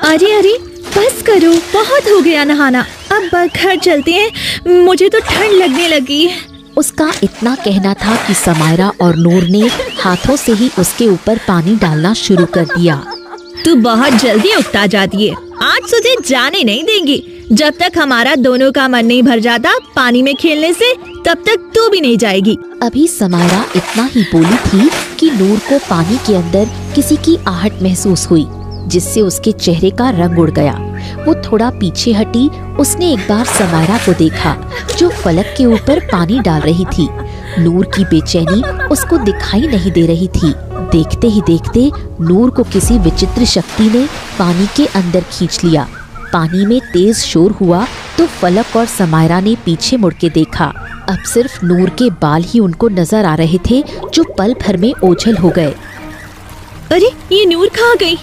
अरे अरे बस करो, बहुत हो गया नहाना, अब घर चलते हैं, मुझे तो ठंड लगने लगी है। उसका इतना कहना था कि समायरा और नूर ने हाथों से ही उसके ऊपर पानी डालना शुरू कर दिया। तू बहुत जल्दी उकता जाती है, आज तुझे जाने नहीं देंगी। जब तक हमारा दोनों का मन नहीं भर जाता पानी में खेलने से, तब तक तू भी नहीं जाएगी। अभी समायरा इतना ही बोली थी कि नूर को पानी के अंदर किसी की आहट महसूस हुई, जिससे उसके चेहरे का रंग उड़ गया। वो थोड़ा पीछे हटी। उसने एक बार समायरा को देखा जो फलक के ऊपर पानी डाल रही थी। नूर की बेचैनी उसको दिखाई नहीं दे रही थी। देखते ही देखते नूर को किसी विचित्र शक्ति ने पानी के अंदर खींच लिया। पानी में तेज शोर हुआ तो फलक और समायरा ने पीछे मुड़ के देखा। अब सिर्फ नूर के बाल ही उनको नजर आ रहे थे, जो पल भर में ओझल हो गए। अरे ये नूर कहाँ गई?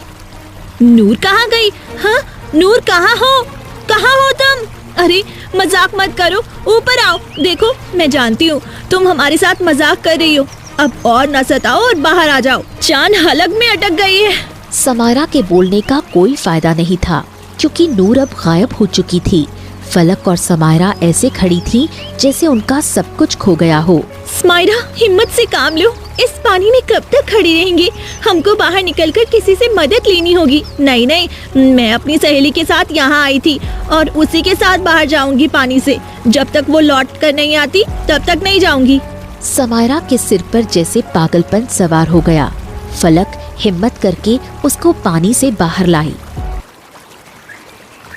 नूर कहाँ गई? हाँ नूर कहाँ हो? कहाँ हो तुम? अरे मजाक मत करो, ऊपर आओ। देखो मैं जानती हूँ तुम हमारे साथ मजाक कर रही हो, अब और न सताओ और बाहर आ जाओ, जान हलक में अटक गई है। समायरा के बोलने का कोई फायदा नहीं था, क्योंकि नूर अब गायब हो चुकी थी। फलक और समायरा ऐसे खड़ी थी जैसे उनका सब कुछ खो गया हो। समायरा हिम्मत से काम लो, इस पानी में कब तक खड़ी रहेंगी? हमको बाहर निकलकर किसी से मदद लेनी होगी। नहीं नहीं, मैं अपनी सहेली के साथ यहाँ आई थी और उसी के साथ बाहर जाऊंगी पानी से। जब तक वो लौट कर नहीं आती तब तक नहीं जाऊंगी। समायरा के सिर पर जैसे पागलपन सवार हो गया। फलक हिम्मत करके उसको पानी से बाहर लाई।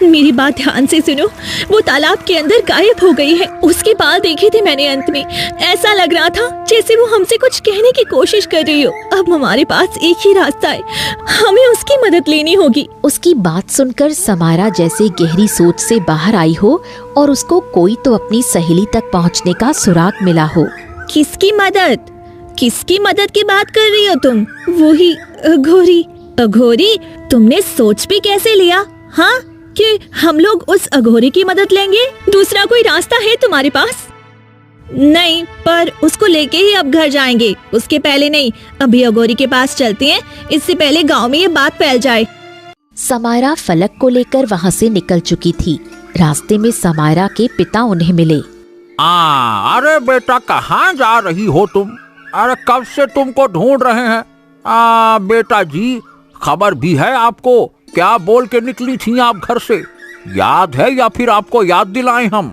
मेरी बात ध्यान से सुनो, वो तालाब के अंदर गायब हो गई है। उसके बाल देखे थे मैंने अंत में, ऐसा लग रहा था जैसे वो हमसे कुछ कहने की कोशिश कर रही हो। अब हमारे पास एक ही रास्ता है, हमें उसकी मदद लेनी होगी। उसकी बात सुनकर समायरा जैसे गहरी सोच से बाहर आई हो और उसको कोई तो अपनी सहेली तक पहुंचने का सुराग मिला हो। किसकी मदद? किसकी मदद की बात कर रही हो तुम? वो ही अघोरी। अघोरी? तुमने सोच भी कैसे लिया हाँ कि हम लोग उस अघोरी की मदद लेंगे? दूसरा कोई रास्ता है तुम्हारे पास? नहीं, पर उसको लेके ही अब घर जाएंगे, उसके पहले नहीं। अभी अघोरी के पास चलते हैं, इससे पहले गांव में ये बात फैल जाए। समायरा फलक को लेकर वहाँ से निकल चुकी थी। रास्ते में समायरा के पिता उन्हें मिले। अरे बेटा कहाँ जा रही हो तुम? अरे कब से तुमको ढूंढ रहे हैं। बेटा जी, खबर भी है आपको? क्या बोल के निकली थी आप घर से? याद है या फिर आपको याद दिलाएं हम?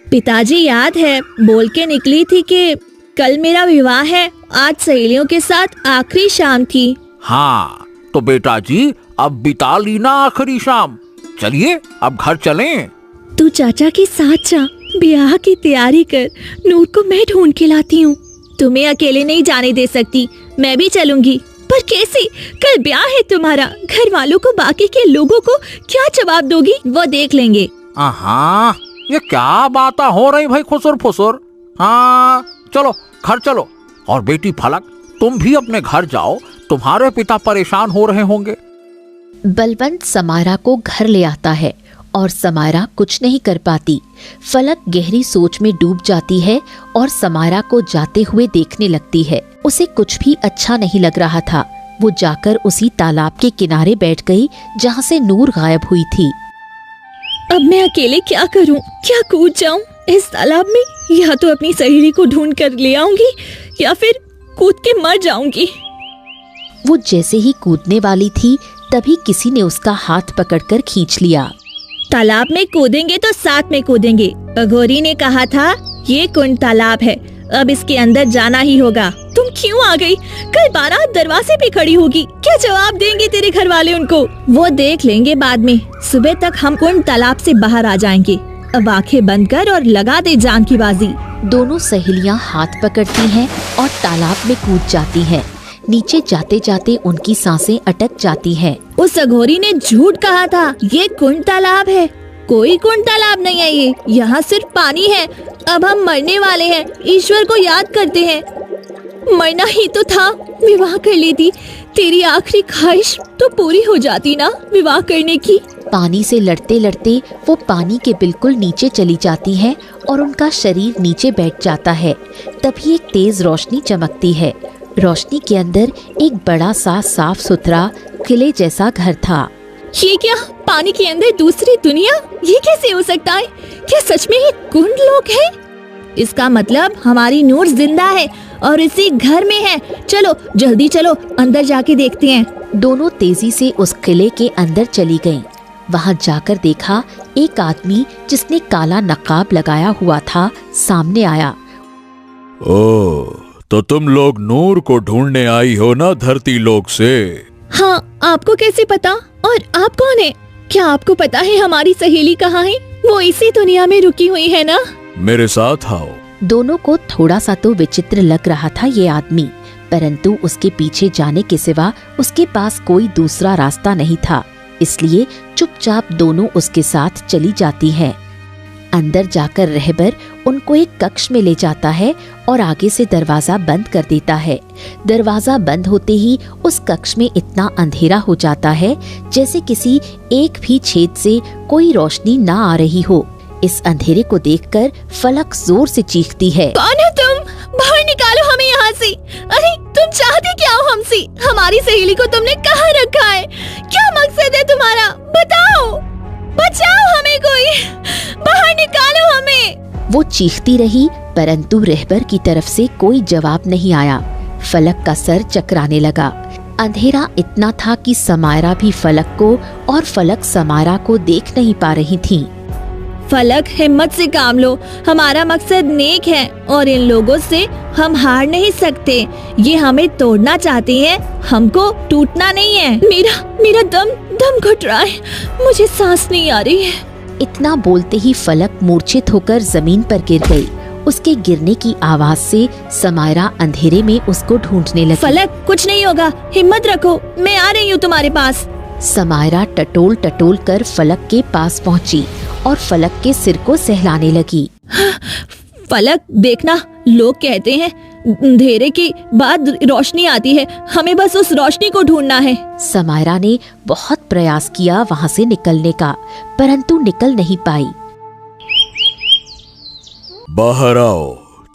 पिताजी याद है, बोल के निकली थी कि कल मेरा विवाह है, आज सहेलियों के साथ आखिरी शाम थी। हाँ तो बेटा जी अब बिता ली ना आखिरी शाम। चलिए अब घर चलें। तू चाचा के साथ जा, ब्याह की तैयारी कर, नूर को मैं ढूंढ के लाती हूँ। तुम्हें अकेले नहीं जाने दे सकती, मैं भी चलूंगी। पर कैसे? कल ब्याह है तुम्हारा, घर वालों को, बाकी के लोगों को क्या जवाब दोगी? वो देख लेंगे। हाँ ये क्या बातें हो रही भाई खुसुर फुसुर। हाँ चलो घर चलो। और बेटी फलक तुम भी अपने घर जाओ, तुम्हारे पिता परेशान हो रहे होंगे। बलवंत समायरा को घर ले आता है और समायरा कुछ नहीं कर पाती। फलक गहरी सोच में डूब जाती है और समायरा को जाते हुए देखने लगती है। उसे कुछ भी अच्छा नहीं लग रहा था। वो जाकर उसी तालाब के किनारे बैठ गई जहाँ से नूर गायब हुई थी। अब मैं अकेले क्या करूं? क्या कूद जाऊं इस तालाब में? या तो अपनी सहेली को ढूंढ कर ले आऊंगी या फिर कूद के मर जाऊंगी। वो जैसे ही कूदने वाली थी तभी किसी ने उसका हाथ पकड़कर खींच लिया। तालाब में कूदेंगे तो साथ में कूदेंगे। अघोरी ने कहा था ये कुंड तालाब है, अब इसके अंदर जाना ही होगा। तुम क्यों आ गई? कल बारात दरवाजे पे खड़ी होगी, क्या जवाब देंगे तेरे घर वाले उनको? वो देख लेंगे बाद में। सुबह तक हम कुंड तालाब से बाहर आ जाएंगे। अब आंखें बंद कर और लगा दे जान की बाजी। दोनों सहेलियां हाथ पकड़ती हैं और तालाब में कूद जाती हैं। नीचे जाते जाते उनकी सांसें अटक जाती हैं। उस अघोरी ने झूठ कहा था, ये कुंड तालाब है। कोई कुंड तालाब नहीं है ये, यहाँ सिर्फ पानी है। अब हम मरने वाले हैं, ईश्वर को याद करते हैं। मरना ही तो था, विवाह कर लेती। तेरी आखिरी ख्वाहिश तो पूरी हो जाती ना विवाह करने की। पानी से लड़ते लड़ते वो पानी के बिल्कुल नीचे चली जाती है और उनका शरीर नीचे बैठ जाता है। तभी एक तेज रोशनी चमकती है। रोशनी के अंदर एक बड़ा सा साफ सुथरा किले जैसा घर था। ये क्या, पानी के अंदर दूसरी दुनिया? ये कैसे हो सकता है? क्या सच में ये कुंड लोग हैं? इसका मतलब हमारी नूर जिंदा है और इसी घर में है। चलो जल्दी चलो, अंदर जाके देखते हैं। दोनों तेजी से उस किले के अंदर चली गईं। वहां जाकर देखा एक आदमी जिसने काला नकाब लगाया हुआ था सामने आया। ओह, तो तुम लोग नूर को ढूंढने आई हो ना धरती लोक से? हाँ, आपको कैसे पता? और आप कौन है? क्या आपको पता है हमारी सहेली कहाँ है? वो इसी दुनिया में रुकी हुई है ना? मेरे साथ आओ। दोनों को थोड़ा सा तो विचित्र लग रहा था ये आदमी, परंतु उसके पीछे जाने के सिवा उसके पास कोई दूसरा रास्ता नहीं था, इसलिए चुपचाप दोनों उसके साथ चली जाती हैं। अंदर जाकर रहबर उनको एक कक्ष में ले जाता है और आगे से दरवाजा बंद कर देता है। दरवाजा बंद होते ही उस कक्ष में इतना अंधेरा हो जाता है जैसे किसी एक भी छेद से कोई रोशनी ना आ रही हो। इस अंधेरे को देखकर फलक जोर से चीखती है। कौन हो तुम? बाहर निकालो हमें यहाँ से। अरे तुम चाहते क्या हो हमसे? हमारी सहेली को तुमने कहाँ रखा है? क्या मकसद है तुम्हारा? बताओ, बचाओ हमें कोई, बाहर निकालो हमें। वो चीखती रही परंतु रहबर की तरफ से कोई जवाब नहीं आया। फलक का सर चकराने लगा। अंधेरा इतना था कि समायरा भी फलक को और फलक समायरा को देख नहीं पा रही थी। फलक, हिम्मत से काम लो, हमारा मकसद नेक है और इन लोगों से हम हार नहीं सकते। ये हमें तोड़ना चाहते हैं, हमको टूटना नहीं है। मेरा दम घुट रहा है, मुझे सांस नहीं आ रही है। इतना बोलते ही फलक मूर्छित होकर जमीन पर गिर गई। उसके गिरने की आवाज से समायरा अंधेरे में उसको ढूंढने लगी। फलक, कुछ नहीं होगा, हिम्मत रखो, मैं आ रही हूँ तुम्हारे पास। समायरा टटोल टटोल कर फलक के पास पहुंची और फलक के सिर को सहलाने लगी। फलक, देखना, लोग कहते हैं अंधेरे के बाद रोशनी आती है, हमें बस उस रोशनी को ढूंढना है। समायरा ने बहुत प्रयास किया वहां से निकलने का, परंतु निकल नहीं पाई। बाहर आओ,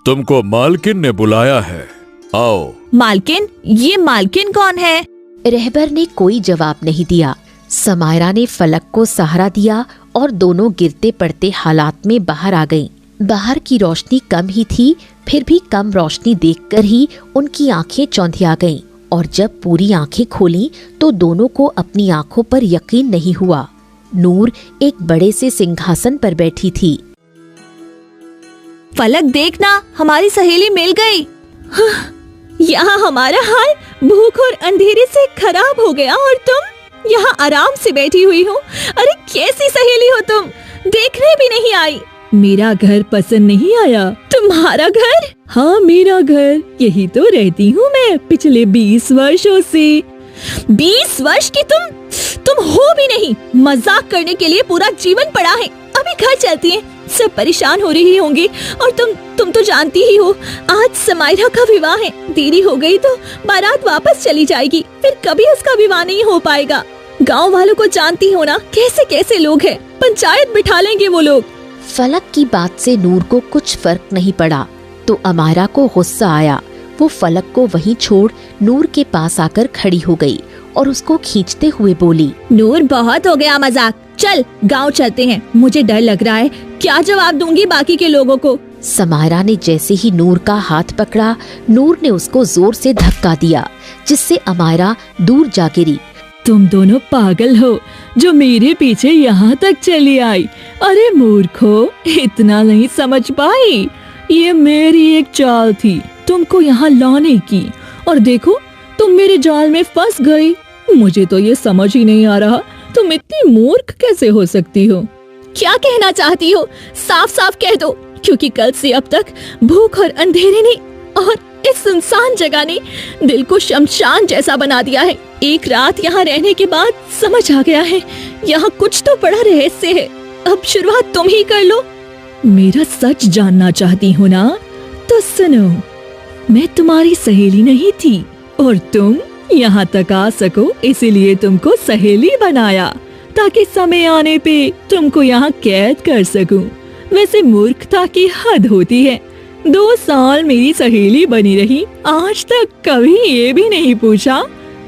तुमको मालकिन ने बुलाया है, आओ। मालकिन? ये मालकिन कौन है? रहबर ने कोई जवाब नहीं दिया। समायरा ने फलक को सहारा दिया और दोनों गिरते पड़ते हालात में बाहर आ गईं। बाहर की रोशनी कम ही थी, फिर भी कम रोशनी देखकर ही उनकी आंखें चौंधिया गईं और जब पूरी आंखें खोलीं तो दोनों को अपनी आंखों पर यकीन नहीं हुआ। नूर एक बड़े से सिंहासन पर बैठी थी। फलक, देखना, हमारी सहेली मिल गई। यहाँ हमारा हाल भूख और अंधेरे से खराब हो गया और तुम यहाँ आराम से बैठी हुई हो। अरे कैसी सहेली हो तुम, देखने भी नहीं आई। मेरा घर पसंद नहीं आया? तुम्हारा घर? हाँ, मेरा घर, यही तो रहती हूँ मैं पिछले 20 वर्षों से। 20 वर्ष की तुम हो भी नहीं। मजाक करने के लिए पूरा जीवन पड़ा है। अभी घर चलती हैं, सब परेशान हो रही होंगी और तुम तो जानती ही हो, आज समायरा का विवाह है। देरी हो गई तो बारात वापस चली जाएगी, फिर कभी उसका विवाह नहीं हो पाएगा। गांव वालों को जानती हो ना, कैसे कैसे लोग हैं, पंचायत बिठा लेंगे वो लोग। फलक की बात से नूर को कुछ फर्क नहीं पड़ा तो अमायरा को गुस्सा आया। वो फलक को वहीं छोड़ नूर के पास आकर खड़ी हो गई और उसको खींचते हुए बोली, नूर, बहुत हो गया मजाक, चल गांव चलते हैं। मुझे डर लग रहा है, क्या जवाब दूंगी बाकी के लोगों को। समायरा ने जैसे ही नूर का हाथ पकड़ा, नूर ने उसको जोर से धक्का दिया जिससे अमायरा दूर जा गिरी। तुम दोनों पागल हो जो मेरे पीछे यहाँ तक चली आई। अरे मूर्खो, इतना नहीं समझ पाई? ये मेरी एक चाल थी तुमको यहाँ लाने की, और देखो तुम मेरे जाल में फंस गई। मुझे तो ये समझ ही नहीं आ रहा, तुम इतनी मूर्ख कैसे हो सकती हो? क्या कहना चाहती हो? साफ साफ कह दो, क्योंकि कल से अब तक भूख और अंधेरे ने और इस सुनसान जगह ने दिल को शमशान जैसा बना दिया है। एक रात यहाँ रहने के बाद समझ आ गया है, यहाँ कुछ तो बड़ा रहस्य है। अब शुरुआत तुम ही कर लो। मेरा सच जानना चाहती हो ना? तो सुनो, मैं तुम्हारी सहेली नहीं थी और तुम यहाँ तक आ सको इसीलिए तुमको सहेली बनाया, ताकि समय आने पे तुमको यहाँ कैद कर सकूं। वैसे मूर्खता की हद होती है। 2 साल मेरी सहेली बनी रही, आज तक कभी ये भी नहीं पूछा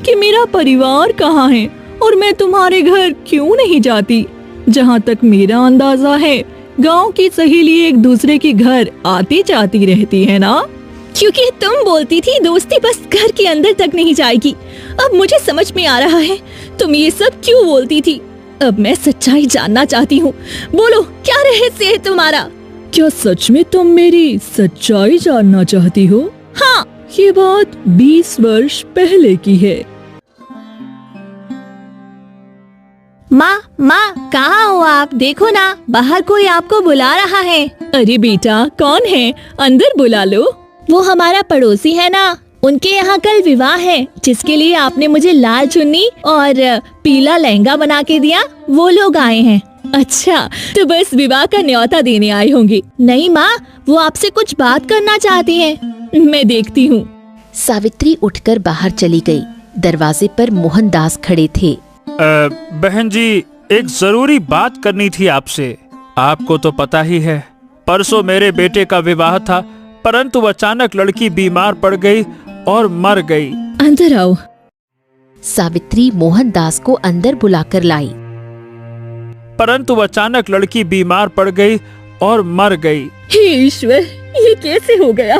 कि मेरा परिवार कहाँ है और मैं तुम्हारे घर क्यों नहीं जाती? जहाँ तक मेरा अंदाजा है, गांव की सहेली एक दूसरे के घर आती जाती रहती है ना? क्योंकि तुम बोलती थी दोस्ती बस घर के अंदर तक नहीं जाएगी। अब मुझे समझ में आ रहा है तुम ये सब क्यों बोलती थी। अब मैं सच्चाई जानना चाहती हूँ। बोलो, क्या रहस्य है तुम्हारा? क्या सच में तुम मेरी सच्चाई जानना चाहती हो? हाँ, ये बात 20 वर्ष पहले की है। माँ, कहाँ हो आप? देखो ना, बाहर कोई आपको बुला रहा है। अरे बेटा, कौन है? अंदर बुला लो। वो हमारा पड़ोसी है ना, उनके यहाँ कल विवाह है, जिसके लिए आपने मुझे लाल चुन्नी और पीला लहंगा बना के दिया। वो लोग आए हैं। अच्छा, तो बस विवाह का न्योता देने आए होंगे। नहीं माँ, वो आपसे कुछ बात करना चाहती हैं। मैं देखती हूँ। सावित्री उठकर बाहर चली गई। दरवाजे पर मोहनदास खड़े थे। बहन जी, एक जरूरी बात करनी थी आपसे। आपको तो पता ही है, परसों मेरे बेटे का विवाह था, परंतु अचानक लड़की बीमार पड़ गई और मर गई। अंदर आओ। सावित्री मोहनदास को अंदर बुलाकर लाई। परंतु अचानक लड़की बीमार पड़ गई और मर गई। हे ईश्वर, ये कैसे हो गया?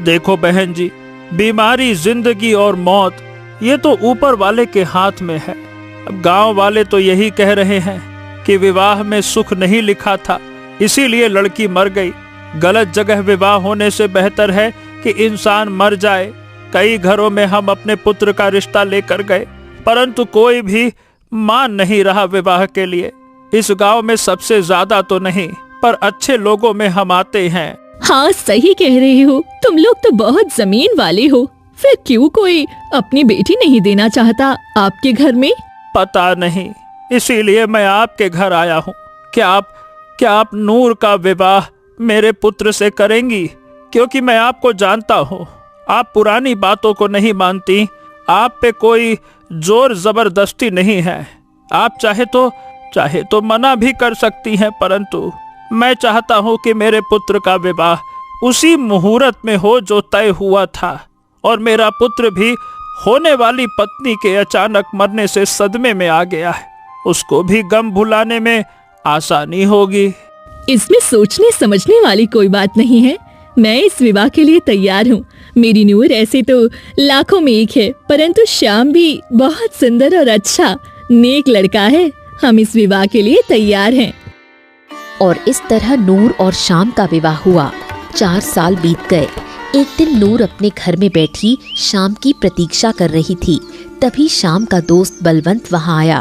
देखो बहन जी, बीमारी, जिंदगी और मौत, ये तो ऊपर वाले के हाथ में है। अब गांव वाले तो यही कह रहे हैं कि विवाह में सुख नहीं लिखा था, इसीलिए लड़की मर गई। गलत जगह विवाह होने से बेहतर है कि इंसान मर जाए। कई घरों में हम अपने पुत्र का रिश्ता लेकर गए, परंतु कोई भी मान नहीं रहा विवाह के लिए। इस गांव में सबसे ज्यादा तो नहीं, पर अच्छे लोगों में हम आते हैं। हाँ, सही कह रहे हो। तुम लोग तो बहुत जमीन वाले हो। फिर क्यों कोई अपनी बेटी नहीं देना चाहता आपके घर में? पता नहीं, इसीलिए मैं आपके घर आया हूँ। क्या आप नूर का विवाह मेरे पुत्र से करेंगी? क्योंकि मैं आपको जानता हूँ, आप पुरानी बातों को नहीं मानती। आप पे कोई जोर जबरदस्ती नहीं है। आप चाहे तो मना भी कर सकती हैं, परंतु मैं चाहता हूँ कि मेरे पुत्र का विवाह उसी मुहूर्त में हो जो तय हुआ था, और मेरा पुत्र भी होने वाली पत्नी के अचानक मरने से सदमे में आ गया है। उसको भी गम भुलाने में आसानी होगी। इसमें सोचने समझने वाली कोई बात नहीं है। मैं इस विवाह के लिए तैयार हूँ। मेरी नूर ऐसे तो लाखों में एक है, परंतु श्याम भी बहुत सुंदर और अच्छा नेक लड़का है। हम इस विवाह के लिए तैयार हैं। और इस तरह नूर और श्याम का विवाह हुआ। 4 साल बीत गए। एक दिन नूर अपने घर में बैठी श्याम की प्रतीक्षा कर रही थी। तभी श्याम का दोस्त बलवंत वहाँ आया।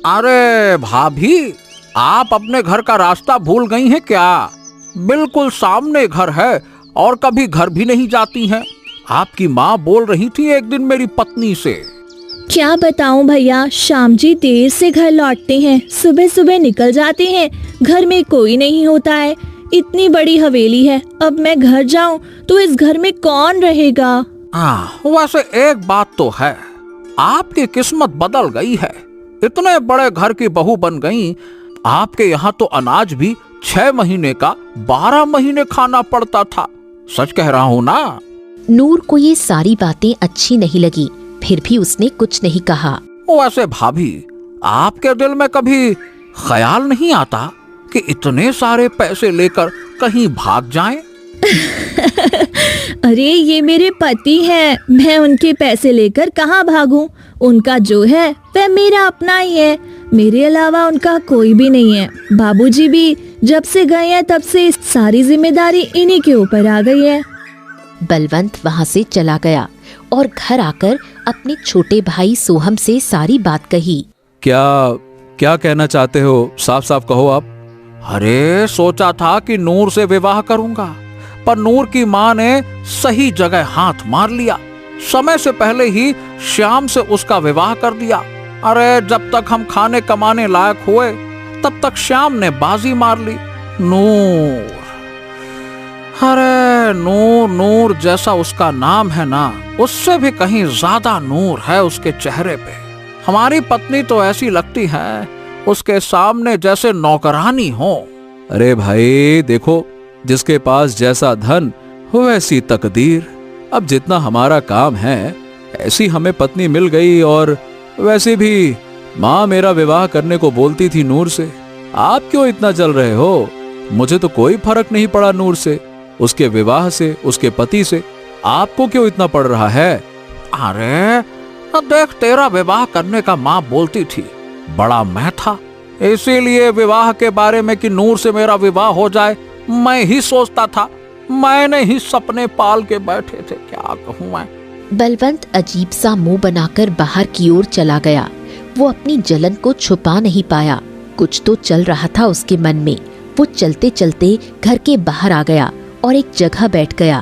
अरे भाभी, आप अपने घर का रास्ता भूल गई हैं क्या? बिल्कुल सामने घर है और कभी घर भी नहीं जाती हैं। आपकी माँ बोल रही थी एक दिन मेरी पत्नी से। क्या बताऊं भैया, श्याम जी देर से घर लौटते हैं, सुबह सुबह निकल जाते हैं, घर में कोई नहीं होता है। इतनी बड़ी हवेली है, अब मैं घर जाऊं तो इस घर में कौन रहेगा? वैसे एक बात तो है, आपकी किस्मत बदल गई है। इतने बड़े घर की बहू बन गई। आपके यहाँ तो अनाज भी 6 महीने का 12 महीने खाना पड़ता था। सच कह रहा हूँ ना? नूर को ये सारी बातें अच्छी नहीं लगी, फिर भी उसने कुछ नहीं कहा। वैसे भाभी, आपके दिल में कभी ख्याल नहीं आता कि इतने सारे पैसे लेकर कहीं भाग जाएं? अरे ये मेरे पति हैं, मैं उनके पैसे लेकर कहाँ भागूं? उनका जो है वह मेरा अपना ही है, मेरे अलावा उनका कोई भी नहीं है। बाबूजी भी जब से गए हैं तब से सारी जिम्मेदारी इन्हीं के ऊपर आ गई है। बलवंत वहाँ से चला गया और घर आकर अपने छोटे भाई सोहम से सारी बात कही। क्या कहना चाहते हो? साफ साफ कहो आप। अरे सोचा था कि नूर से विवाह करूंगा, पर नूर की माँ ने सही जगह हाथ मार लिया। समय से पहले ही श्याम से उसका विवाह कर दिया। अरे जब तक हम खाने कमाने लायक हुए तब तक श्याम ने बाजी मार ली। नूर, अरे नूर जैसा उसका नाम है ना, उससे भी कहीं ज्यादा नूर है उसके चेहरे पे। हमारी पत्नी तो ऐसी लगती है उसके सामने जैसे नौकरानी हो। अरे भाई देखो, जिसके पास जैसा धन वैसी तकदीर। अब जितना हमारा काम है, ऐसी हमें पत्नी मिल गई और वैसे भी माँ मेरा विवाह करने को बोलती थी नूर से। आप क्यों इतना जल रहे हो? मुझे तो कोई फर्क नहीं पड़ा नूर से, उसके विवाह से, उसके पति से। आपको क्यों इतना पड़ रहा है? अरे देख, तेरा विवाह करने का माँ बोलती थी, बड़ा मैं था, इसीलिए विवाह के बारे में कि नूर से मेरा विवाह हो जाए मैं ही सोचता था। मैंने ही सपने पाल के बैठे थे, क्या कहूँ मैं। बलवंत अजीब सा मुंह बनाकर बाहर की ओर चला गया। वो अपनी जलन को छुपा नहीं पाया। कुछ तो चल रहा था उसके मन में। वो चलते चलते घर के बाहर आ गया और एक जगह बैठ गया।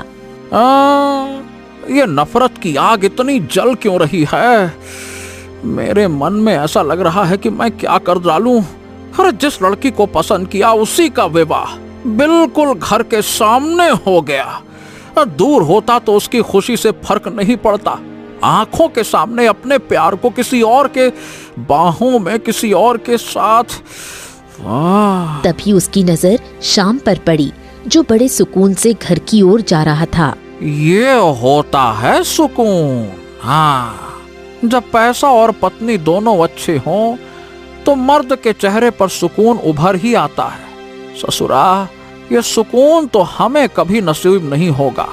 ये नफरत की आग इतनी जल क्यों रही है? मेरे मन में ऐसा लग रहा है कि मैं क्या कर डालूं। अरे जिस लड़की को पसंद किया उसी का विवाह बिल्कुल घर के सामने हो गया। दूर होता तो उसकी खुशी से फर्क नहीं पड़ता, आंखों के सामने अपने प्यार को किसी और के बाहों में किसी और के साथ। तभी उसकी नजर शाम पर पड़ी, जो बड़े सुकून से घर की ओर जा रहा था। ये होता है सुकून। हाँ, जब पैसा और पत्नी दोनों अच्छे हों तो मर्द के चेहरे पर सुकून उभर ही आता है। ससुरा, ये सुकून तो हमें कभी नसीब नहीं होगा।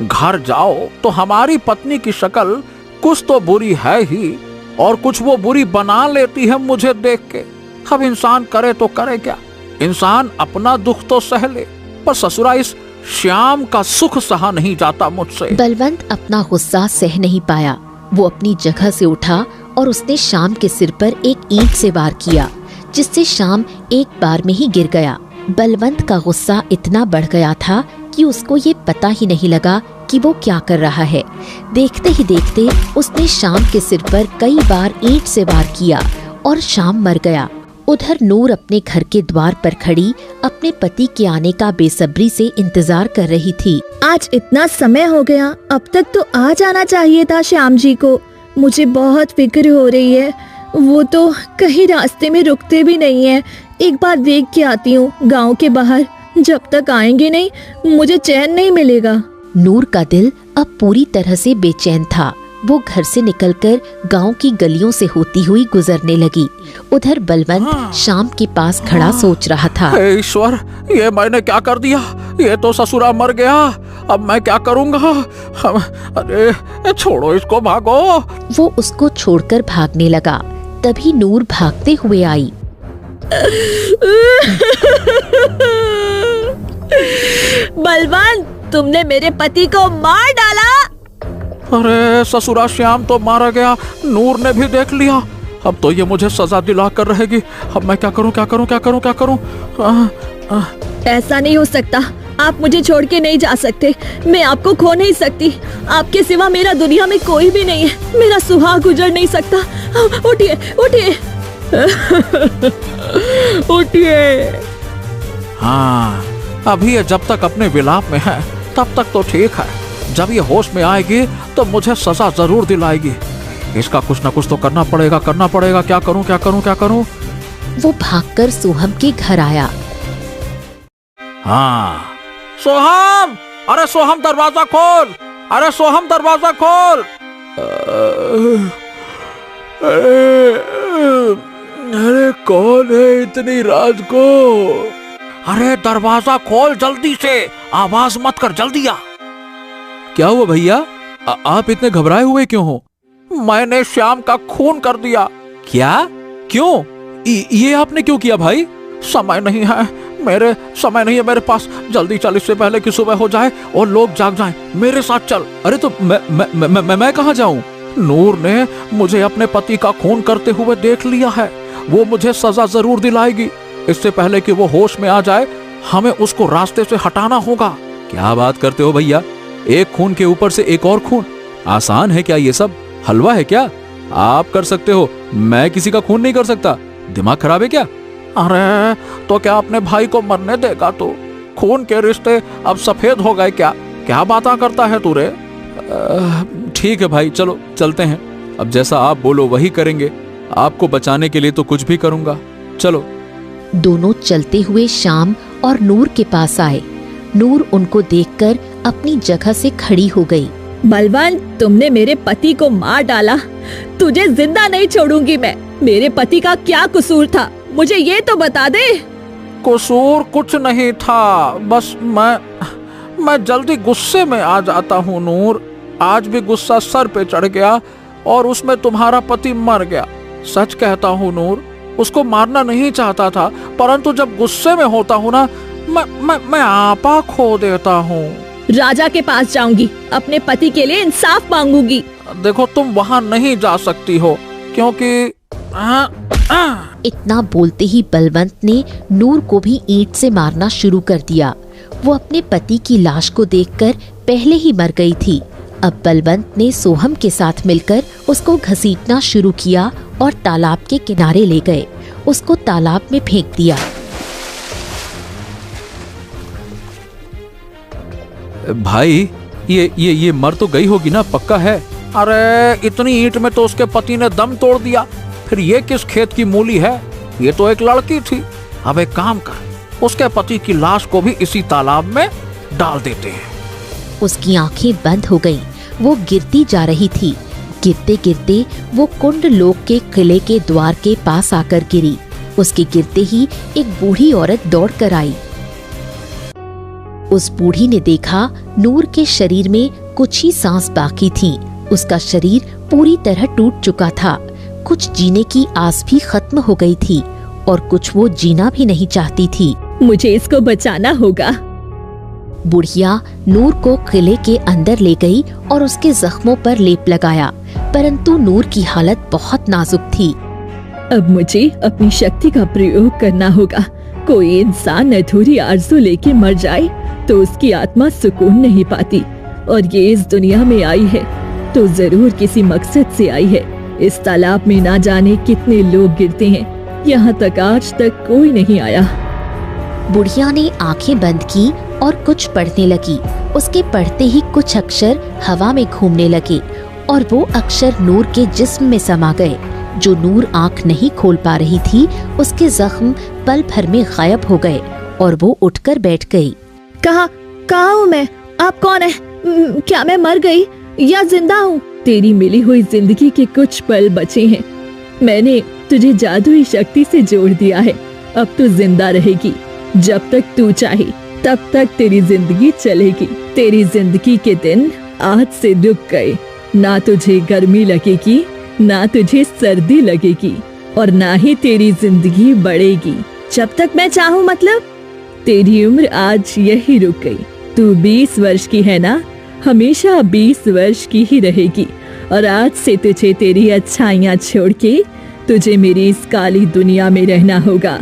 घर जाओ तो हमारी पत्नी की शक्ल कुछ तो बुरी है ही, और कुछ वो बुरी बना लेती है मुझे देख के। अब इंसान करे तो करे क्या? इंसान अपना दुख तो सह ले, पर ससुरा इस श्याम का सुख सहा नहीं जाता मुझसे। बलवंत अपना गुस्सा सह नहीं पाया। वो अपनी जगह से उठा और उसने शाम के सिर पर एक ईंट से वार किया, जिससे शाम एक बार में ही गिर गया। बलवंत का गुस्सा इतना बढ़ गया था कि उसको ये पता ही नहीं लगा कि वो क्या कर रहा है। देखते ही देखते उसने शाम के सिर पर कई बार ईंट से वार किया और शाम मर गया। उधर नूर अपने घर के द्वार पर खड़ी अपने पति के आने का बेसब्री से इंतजार कर रही थी। आज इतना समय हो गया, अब तक तो आ जाना चाहिए था श्याम जी को। मुझे बहुत फिक्र हो रही है। वो तो कहीं रास्ते में रुकते भी नहीं है। एक बार देख के आती हूँ गांव के बाहर। जब तक आएंगे नहीं मुझे चैन नहीं मिलेगा। नूर का दिल अब पूरी तरह से बेचैन था। वो घर से निकलकर गांव की गलियों से होती हुई गुजरने लगी। उधर बलवंत शाम के पास खड़ा सोच रहा था। हे ईश्वर, ये मैंने क्या कर दिया? ये तो ससुरा मर गया, अब मैं क्या करूँगा? अरे छोड़ो इसको, भागो। वो उसको छोड़कर भागने लगा। तभी नूर भागते हुए आई। बलवंत, तुमने मेरे पति को मार डाला। अरे ससुरा श्याम तो मारा गया, नूर ने भी देख लिया। अब तो ये मुझे सजा दिला कर रहेगी। अब मैं क्या करूं, क्या करूं, क्या करूं, क्या करूं? ऐसा नहीं हो सकता। आप मुझे छोड़ के नहीं जा सकते। मैं आपको खो नहीं सकती। आपके सिवा मेरा दुनिया में कोई भी नहीं है। मेरा सुहाग गुजर नहीं सकता। उठिए, उठिए। उठिए। हाँ, अभी ये जब तक अपने विलाप में है तब तक तो ठीक है। जब ये होश में आएगी तो मुझे सजा जरूर दिलाएगी। इसका कुछ ना कुछ तो करना पड़ेगा, करना पड़ेगा। क्या करूं, क्या करूं, क्या करूं? वो भागकर सोहम के घर आया। हाँ, सोहम! अरे सोहम, दरवाजा खोल! अरे सोहम, दरवाजा खोल! अरे कौन है इतनी रात को? अरे दरवाजा खोल जल्दी से, आवाज मत कर, जल्दी आ। क्या हुआ भैया? आप इतने घबराए हुए क्यों हो? मैंने श्याम का खून कर दिया। क्या? क्यों? ये आपने क्यों किया भाई? समय नहीं है मेरे पास। जल्दी चल, इससे पहले कि सुबह हो जाए और लोग जाग जाएं। मेरे साथ चल। अरे तो मैं कहाँ जाऊं? नूर ने मुझे अपने पति का खून करते हुए देख लिया है। वो मुझे सजा जरूर दिलाएगी। इससे पहले कि वो होश में आ जाए हमें उसको रास्ते से हटाना होगा। क्या बात करते हो भैया? एक खून के ऊपर से एक और खून? आसान है क्या ये सब? हलवा है क्या? आप कर सकते हो, मैं किसी का खून नहीं कर सकता। दिमाग खराब है क्या? अरे तो क्या अपने भाई को मरने देगा तू? खून के रिश्ते अब सफेद हो गए क्या? क्या बातें करता है तू रे? ठीक है भाई, चलो चलते हैं। अब जैसा आप बोलो वही करेंगे। आपको बचाने के लिए तो कुछ भी करूंगा। चलो। दोनों चलते हुए श्याम और नूर के पास आए। नूर उनको देखकर अपनी जगह से खड़ी हो गई। बलवंत, तुमने मेरे पति को मार डाला। तुझे जिंदा नहीं छोड़ूंगी मैं। मेरे पति का क्या कसूर था, मुझे ये तो बता दे। कसूर कुछ नहीं था, बस मैं जल्दी गुस्से में आ जाता हूँ नूर। आज भी गुस्सा सर पे चढ़ गया और उसमें तुम्हारा पति मर गया। सच कहता हूँ नूर, उसको मारना नहीं चाहता था, परंतु जब गुस्से में होता हूँ ना, मैं आपा खो देता हूँ। राजा के पास जाऊंगी, अपने पति के लिए इंसाफ मांगूंगी। देखो तुम वहाँ नहीं जा सकती हो, क्योंकि इतना बोलते ही बलवंत ने नूर को भी ईंट से मारना शुरू कर दिया। वो अपने पति की लाश को देखकर पहले ही मर गई थी। अब बलवंत ने सोहम के साथ मिलकर उसको घसीटना शुरू किया और तालाब के किनारे ले गए। उसको तालाब में फेंक दिया। भाई ये मर तो गई होगी ना, पक्का है? अरे इतनी ईंट में तो उसके पति ने दम तोड़ दिया, फिर ये किस खेत की मूली है? ये तो एक लड़की थी। अब एक काम कर, उसके पति की लाश को भी इसी तालाब में डाल देते हैं। उसकी आंखें बंद हो गईं। वो गिरती जा रही थी। गिरते गिरते वो कुंड लोक के किले के द्वार के पास आकर गिरी। उसके गिरते ही एक बूढ़ी औरत दौड़ कर आई। उस बूढ़ी ने देखा नूर के शरीर में कुछ ही सांस बाकी थी। उसका शरीर पूरी तरह टूट चुका था। कुछ जीने की आस भी खत्म हो गई थी और कुछ वो जीना भी नहीं चाहती थी। मुझे इसको बचाना होगा। बुढ़िया नूर को किले के अंदर ले गई और उसके जख्मों पर लेप लगाया, परंतु नूर की हालत बहुत नाजुक थी। अब मुझे अपनी शक्ति का प्रयोग करना होगा। कोई इंसान अधूरी आरज़ू लेके मर जाए तो उसकी आत्मा सुकून नहीं पाती, और ये इस दुनिया में आई है तो जरूर किसी मकसद से आई है। इस तालाब में ना जाने कितने लोग गिरते हैं, यहाँ तक आज तक कोई नहीं आया। बुढ़िया ने आंखें बंद की और कुछ पढ़ने लगी। उसके पढ़ते ही कुछ अक्षर हवा में घूमने लगे और वो अक्षर नूर के जिस्म में समा गए। जो नूर आंख नहीं खोल पा रही थी, उसके जख्म पल भर में गायब हो गए और वो उठकर बैठ गई। कहाँ हूँ मैं? आप कौन है? क्या मैं मर गई या जिंदा हूँ? तेरी मिली हुई जिंदगी के कुछ पल बचे हैं। मैंने तुझे जादुई शक्ति से जोड़ दिया है। अब तू जिंदा रहेगी। जब तक तू चाहे तब तक तेरी जिंदगी चलेगी। तेरी जिंदगी के दिन आज से रुक गए। ना तुझे गर्मी लगेगी, ना तुझे सर्दी लगेगी, और ना ही तेरी जिंदगी बढ़ेगी। जब तक मैं चाहूँ, मतलब तेरी उम्र आज यही रुक गई। तू 20 वर्ष की है ना, हमेशा 20 वर्ष की ही रहेगी। और आज से तुझे तेरी अच्छाइयाँ छोड़ के तुझे मेरी इस काली दुनिया में रहना होगा।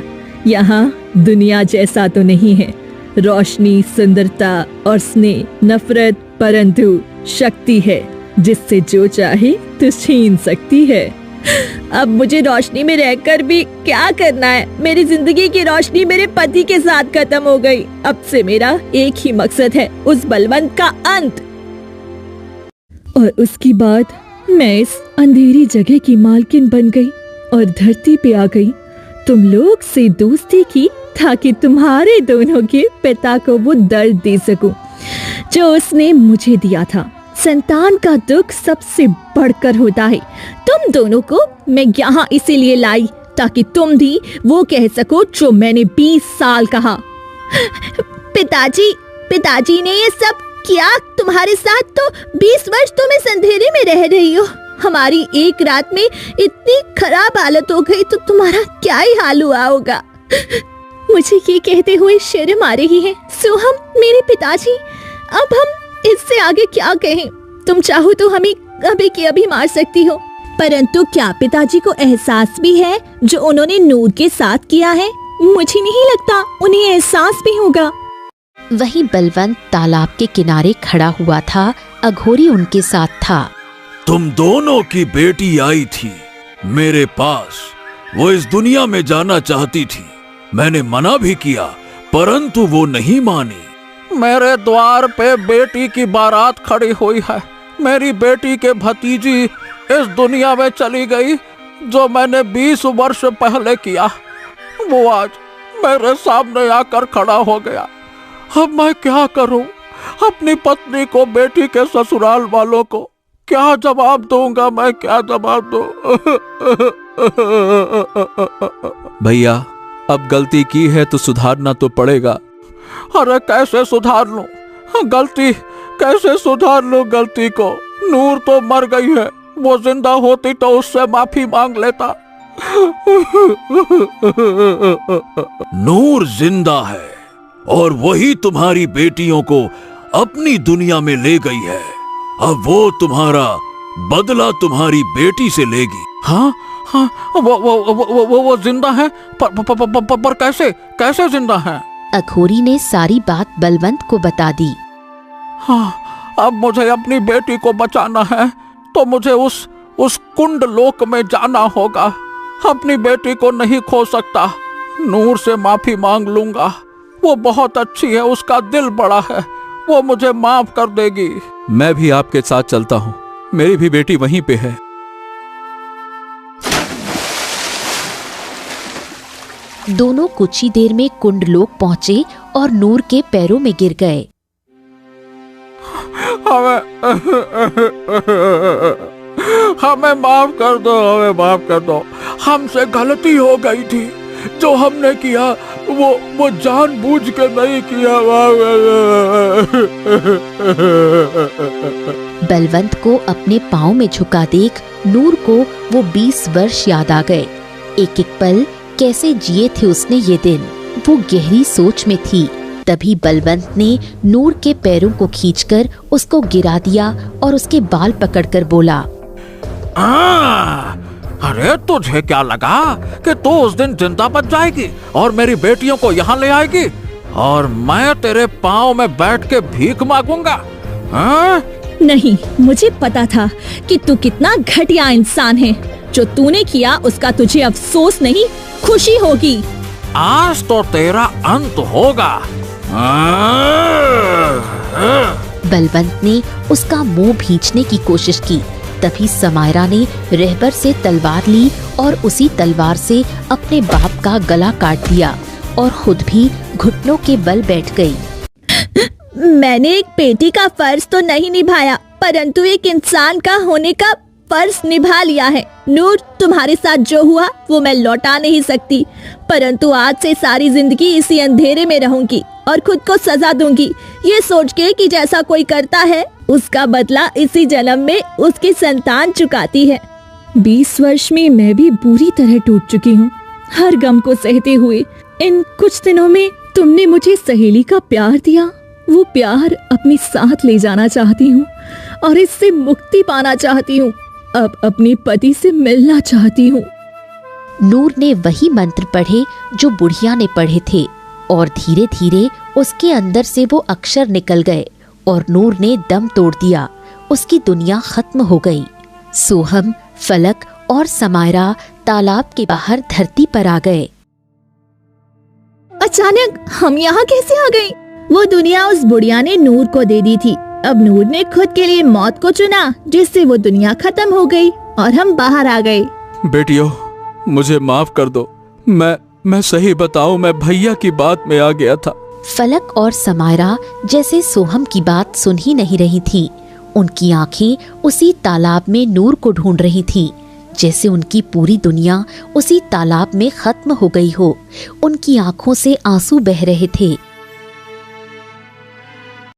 यहाँ दुनिया जैसा तो नहीं है, रोशनी, सुंदरता और स्नेह, नफरत, परंतु शक्ति है जिससे जो चाहे तो छीन सकती है। अब मुझे रोशनी में रहकर भी क्या करना है? मेरी जिंदगी की रोशनी मेरे पति के साथ खत्म हो गई। अब से मेरा एक ही मकसद है, उस बलवंत का अंत। और उसके बाद मैं इस अंधेरी जगह की मालकिन बन गई और धरती पे आ गई। तुम लोग से दोस्ती की ताकि तुम्हारे दोनों के पिता को वो दर्द दे सकूं जो उसने मुझे दिया था। संतान का दुख सबसे बढ़कर होता है। तुम दोनों को मैं यहाँ इसीलिए लाई ताकि तुम भी वो कह सको जो मैंने 20 साल कहा। पिताजी ने ये सब किया तुम्हारे साथ, तो 20 वर्ष तुम इस अंधेरे में रह रही हो। हमारी एक रात में इतनी खराब हालत हो गई तो तुम्हारा क्या ही हाल हुआ होगा। मुझे ये कहते हुए शर्म आ रही है। सोहम, मेरे पिताजी, अब हम इससे आगे क्या कहें? तुम चाहो तो हमें अभी के अभी मार सकती हो, परंतु क्या पिताजी को एहसास भी है जो उन्होंने नूर के साथ किया है? मुझे नहीं लगता उन्हें एहसास भी होगा। वहीं बलवंत तालाब के किनारे खड़ा हुआ था। अघोरी उनके साथ था। तुम दोनों की बेटी आई थी मेरे पास। वो इस दुनिया में जाना चाहती थी। मैंने मना भी किया, परंतु वो नहीं मानी। मेरे द्वार पे बेटी की बारात खड़ी हुई है। मेरी बेटी के भतीजी इस दुनिया में चली गई। जो मैंने 20 वर्ष पहले किया, वो आज मेरे सामने आकर खड़ा हो गया। अब मैं क्या करूं? अपनी पत्नी को, बेटी के ससुराल वालों को क्या जवाब दूंगा मैं, क्या जवाब दूं? भैया अब गलती की है तो सुधारना तो पड़ेगा। अरे कैसे सुधार लूं गलती, कैसे सुधार लूं गलती को? नूर तो मर गई है, वो जिंदा होती तो उससे माफी मांग लेता। नूर जिंदा है और वही तुम्हारी बेटियों को अपनी दुनिया में ले गई है। अब वो तुम्हारा बदला तुम्हारी बेटी से लेगी। हाँ हाँ, वो जिंदा है, पर कैसे, कैसे जिंदा है? अघोरी ने सारी बात बलवंत को बता दी। हाँ, अब मुझे अपनी बेटी को बचाना है तो मुझे उस कुंड लोक में जाना होगा। अपनी बेटी को नहीं खो सकता। नूर से माफी मांग लूंगा, वो बहुत अच्छी है, उसका दिल बड़ा है, वो मुझे माफ कर देगी। मैं भी आपके साथ चलता हूँ, मेरी भी बेटी वहीं पे है। दोनों कुछ ही देर में कुंडलोक पहुंचे और नूर के पैरों में गिर गए। हमें माफ कर दो, हमें माफ कर दो। हमसे गलती हो गई थी, जो हमने किया वो जानबूझ के नहीं किया। बलवंत को अपने पाँव में झुका देख नूर को वो 20 वर्ष याद आ गए। एक एक पल कैसे जिए थे उसने ये दिन। वो गहरी सोच में थी। तभी बलवंत ने नूर के पैरों को खींचकर उसको गिरा दिया और उसके बाल पकड़कर बोला, अरे तुझे क्या लगा कि तू उस दिन जिंदा बच जाएगी और मेरी बेटियों को यहाँ ले आएगी और मैं तेरे पाँव में बैठ के भीख मांगूंगा? नहीं, मुझे पता था कि तू कितना घटिया इंसान है। जो तूने किया उसका तुझे अफसोस नहीं, खुशी होगी। आज तो तेरा अंत होगा। बलवंत ने उसका मुंह भींचने की कोशिश की। तभी समायरा ने रहबर से तलवार ली और उसी तलवार से अपने बाप का गला काट दिया और खुद भी घुटनों के बल बैठ गई। मैंने एक बेटी का फर्ज तो नहीं निभाया, परंतु एक इंसान का होने का फर्ज निभा लिया है। नूर, तुम्हारे साथ जो हुआ वो मैं लौटा नहीं सकती, परंतु आज से सारी जिंदगी इसी अंधेरे में रहूंगी और खुद को सजा दूंगी, ये सोच के कि जैसा कोई करता है उसका बदला इसी जन्म में उसकी संतान चुकाती है। 20 वर्ष में मैं भी बुरी तरह टूट चुकी हूँ, हर गम को सहते हुए। इन कुछ दिनों में तुमने मुझे सहेली का प्यार दिया, वो प्यार अपने साथ ले जाना चाहती हूँ और इससे मुक्ति पाना चाहती हूँ। अब अपने पति से मिलना चाहती हूँ। नूर ने वही मंत्र पढ़े जो बुढ़िया ने पढ़े थे और धीरे धीरे उसके अंदर से वो अक्षर निकल गए और नूर ने दम तोड़ दिया। उसकी दुनिया खत्म हो गई। सोहम, फलक और समायरा तालाब के बाहर धरती पर आ गए। अचानक हम यहाँ कैसे आ गए? वो दुनिया उस बुढ़िया ने नूर को दे दी थी। अब नूर ने खुद के लिए मौत को चुना, जिससे वो दुनिया खत्म हो गई और हम बाहर आ गए। बेटियों, मुझे माफ कर दो। मैं सही बताऊं, मैं भैया की बात में आ गया था। फलक और समायरा जैसे सोहम की बात सुन ही नहीं रही थी। उनकी आंखें उसी तालाब में नूर को ढूंढ रही थी, जैसे उनकी पूरी दुनिया उसी तालाब में खत्म हो गई हो। उनकी आंखों से आंसू बह रहे थे।